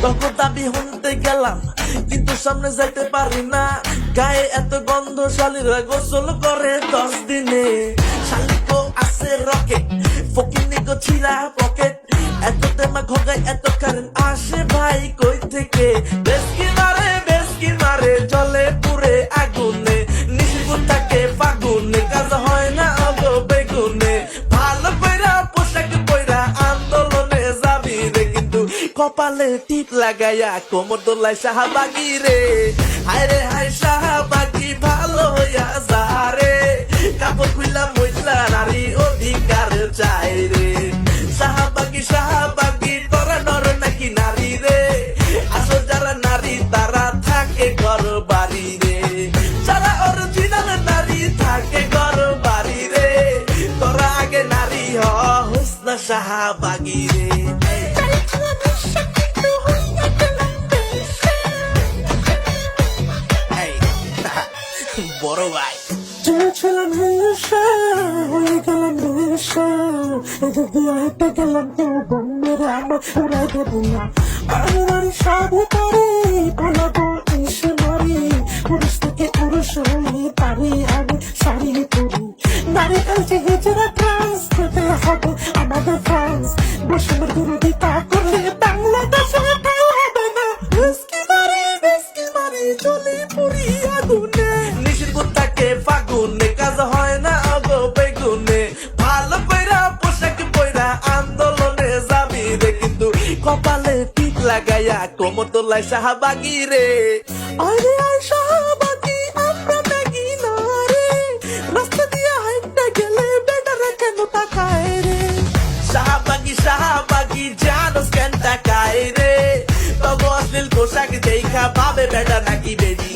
তখন দাবি শুনতে গেলাম কিন্তু সামনে যাইতে পারি না, গায়ে এত গন্ধ, শালিরা গোসল করে 10 দিনে। শালিকো আছে রকেট, ফকিনিকো ছিলা পকেট, এত তেমা ঘোগায় এত কারেন্ট আসে ভাই কই থেকে। বেশকি মারে জলে পুরে আগুনে, নিশিপুর থাকে ফাগুনে, কাজ হয় না অগো বেগুনে। ভালো কইরা পোশাক পইরা আন্দোলনে যাবি রে, কিন্তু কপালে টিপ লাগাইয়া কোমর দোলাই শাহবাগি রে। হায় রে হায় শাহবাগি ভালো হইয়া যা রে, কাপড় খুললা মইলা নারী অধিকার চাই রে। শাহবাগি তোরা নর নাকি নারী রে, আসল যারা নারী তারা থাকে ঘর বাড়ি রে। যারা অরিজিনাল নারী থাকে ঘর বাড়ি রে, তোরা আগে নারী হইস না শাহবাগি রে। বড় ভাই চেয়েছিলাম হিংসা, হয়ে গেলাম হিংসা, এদের দিয়ে হেঁটে গেলাম তো বন্ধুরা আমার উড়াই দেবো না। আমি নারী সব পারি, পালাবো এসে মারি, পুরুষ থেকে পুরুষ হয়ে পারি, আমি শাড়ি পরি। নারী কালকে হিজরা ট্রান্স পেতে হবে আমাদের ফ্রান্স, বৈষম্যের বিরোধিতা করলে বাংলাদেশে কেউ হবে না। বেশকি মারি চলে পুরি আগুনে, নিশির থাকে ফাগুনে, কাজ হয় না অগো বেগুনে। ভালো কইরা পোশাক পইরা আন্দোলনে যাবি রে, কিন্তু কপালে টিপ লাগাইয়া কোমর দোলাই শাহবাগি রে। আরে আয় শাহবাগি আমরা ম্যাগি না রে, রাস্তা দিয়ে হাইটটা গেলে বেটারা কেন তাকায় রে। শাহবাগি জানোস কেন তাকায় রে, তবু অশ্লীল পোশাক দেখা ভাবে বেটা নাকি বেডি